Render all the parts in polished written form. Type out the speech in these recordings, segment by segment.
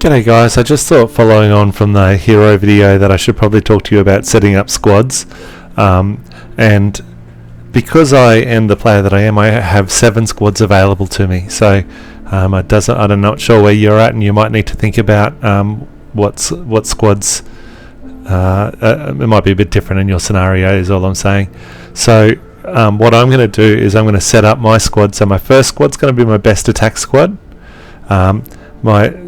G'day guys, I just thought following on from the hero video that I should probably talk to you about setting up squads, and because I am the player that I am, I have 7 squads available to me, so I'm not sure where you're at, and you might need to think about what squads. It might be a bit different in your scenario is all I'm saying. So what I'm going to do is I'm going to set up my squad. So my first squad's going to be my best attack squad. My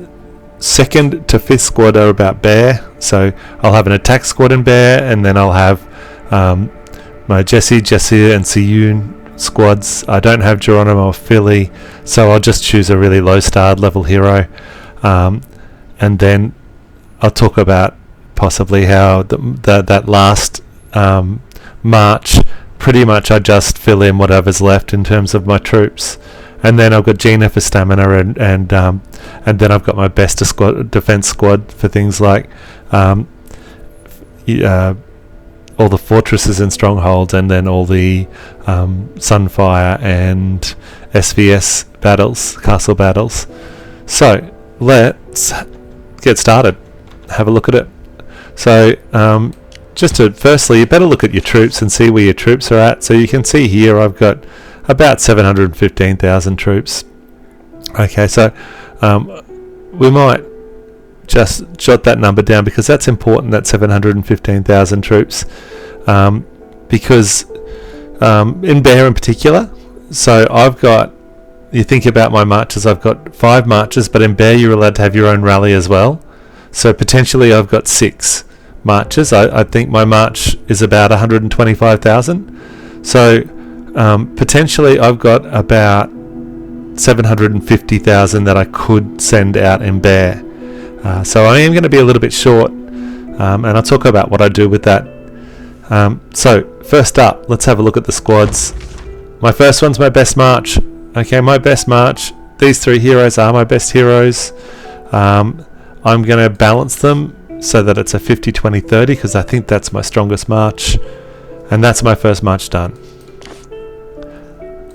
second to fifth squad are about bear, so I'll have an attack squad in bear, and then I'll have my Jesse, and Siyun squads. I don't have Geronimo or Philly, so I'll just choose a really low starred level hero, and then I'll talk about possibly how that last march, pretty much I just fill in whatever's left in terms of my troops. And then I've got Gina for stamina, and then I've got my best defense squad for things like all the fortresses and strongholds, and then all the Sunfire and SVS battles, castle battles. So let's get started. Have a look at it. So firstly, you better look at your troops and see where your troops are at. So you can see here I've got about 715,000 troops. Okay, so we might just jot that number down because that's important, that 715,000 troops, because in bear in particular, so I've got, you think about my marches, I've got 5 marches, but in bear you're allowed to have your own rally as well, so potentially I've got 6 marches. I think my march is about 125,000, so potentially I've got about 750,000 that I could send out in bear. So I am going to be a little bit short, and I'll talk about what I do with that. So first up, let's have a look at the squads. My first one's my best march. Okay, my best march. These 3 heroes are my best heroes. I'm going to balance them so that it's a 50-20-30 because I think that's my strongest march, and that's my first march done.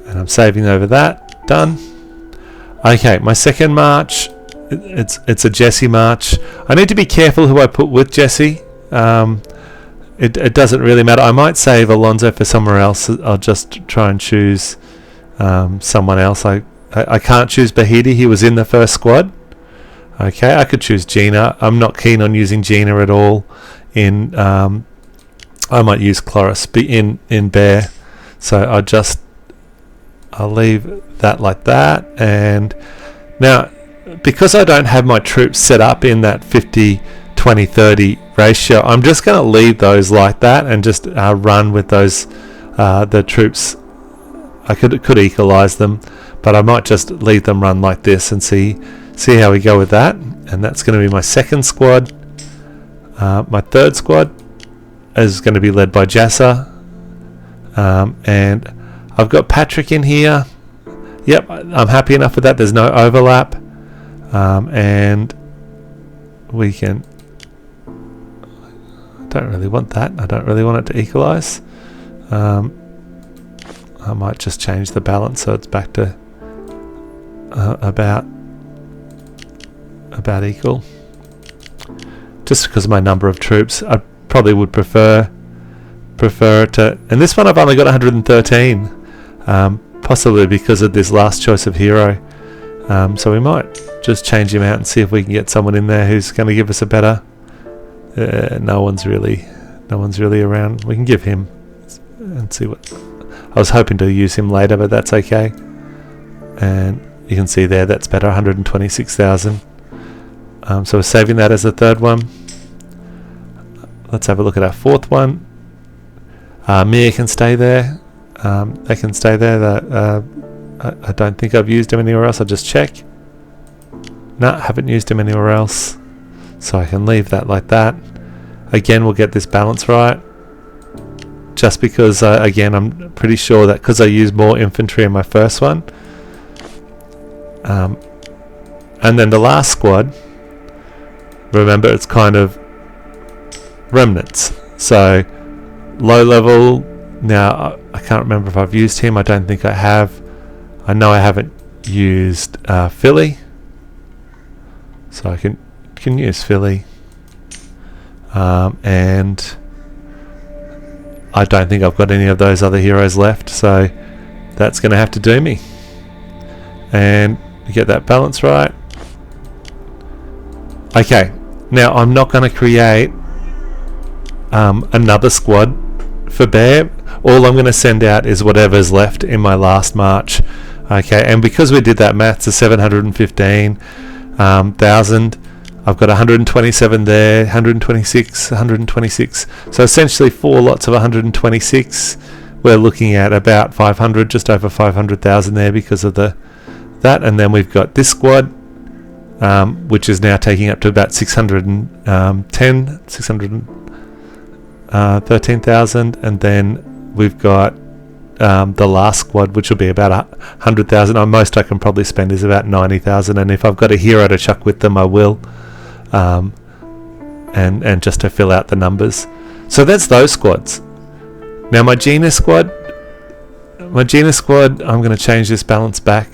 And I'm saving over that. Done. Okay, my second march, it's a Jesse march. I need to be careful who I put with Jesse. It doesn't really matter. I might save Alonso for somewhere else. I'll just try and choose someone else. I can't choose Bahidi. He was in the first squad. Okay, I could choose Gina. I'm not keen on using Gina at all. I might use Chloris in bear. So I'll leave that like that. And now, because I don't have my troops set up in that 50-20-30 ratio, I'm just going to leave those like that and just run with those the troops. I could equalize them, but I might just leave them run like this and see how we go with that. And that's going to be my second squad. My third squad is going to be led by Jassa, and I've got Patrick in here. Yep, I'm happy enough with that. There's no overlap. And we can... I don't really want that. I don't really want it to equalize. I might just change the balance so it's back to about equal. Just because of my number of troops, I probably would prefer to... And this one I've only got 113. Possibly because of this last choice of hero, so we might just change him out and see if we can get someone in there who's going to give us a better. No one's really around. We can give him and see what. I was hoping to use him later, but that's okay. And you can see there that's better, 126,000. So we're saving that as the third one. Let's have a look at our fourth one. Mia can stay there. They can stay there. I don't think I've used him anywhere else. I'll just check. No, haven't used him anywhere else. So I can leave that like that. Again, we'll get this balance right. Just because, again, I'm pretty sure that because I used more infantry in my first one. And then the last squad, remember, it's kind of remnants. So, low level. Now, I can't remember if I've used him. I don't think I have. I know I haven't used Philly. So I can use Philly. And I don't think I've got any of those other heroes left, so that's going to have to do me. And get that balance right. Okay, now I'm not going to create another squad for Bear. All I'm going to send out is whatever's left in my last march. Okay, and because we did that maths of 715,000, I've got 127 there, 126, 126. So essentially 4 lots of 126. We're looking at about 500, just over 500,000 there because of that. And then we've got this squad, which is now taking up to about 613,000, and then we've got the last squad, which will be about 100,000. Most I can probably spend is about 90,000, and if I've got a hero to chuck with them, I will, and just to fill out the numbers. So that's those squads. Now my Gina squad, I'm going to change this balance back.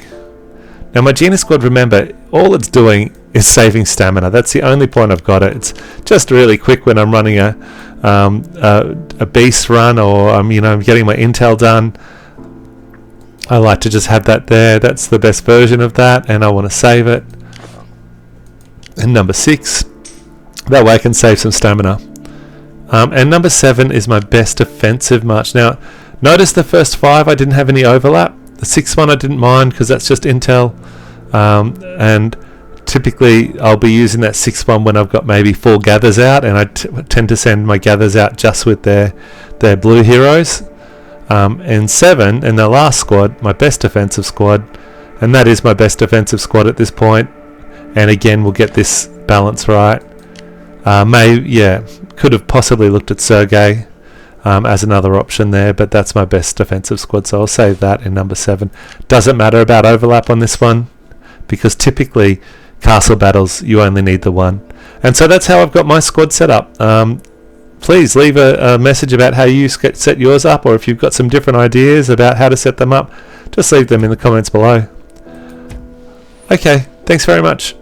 Now my Gina squad, remember, all it's doing is saving stamina. That's the only point I've got it. It's just really quick when I'm running a beast run, or I'm getting my intel done. I like to just have that there. That's the best version of that, and I want to save it. And number 6, that way I can save some stamina. And number 7 is my best defensive march. Now notice the first 5 I didn't have any overlap. The 6th one I didn't mind because that's just intel, and typically I'll be using that 6th one when I've got maybe 4 gathers out, and I tend to send my gathers out just with their blue heroes. And 7 in the last squad, my best defensive squad, and that is my best defensive squad at this point. And again, we'll get this balance right. Could have possibly looked at Sergei as another option there, but that's my best defensive squad, so I'll save that in number 7. Doesn't matter about overlap on this one, because typically castle battles you only need the one. And so that's how I've got my squad set up. Please leave a message about how you set yours up, or if you've got some different ideas about how to set them up, just leave them in the comments below. Okay, thanks very much.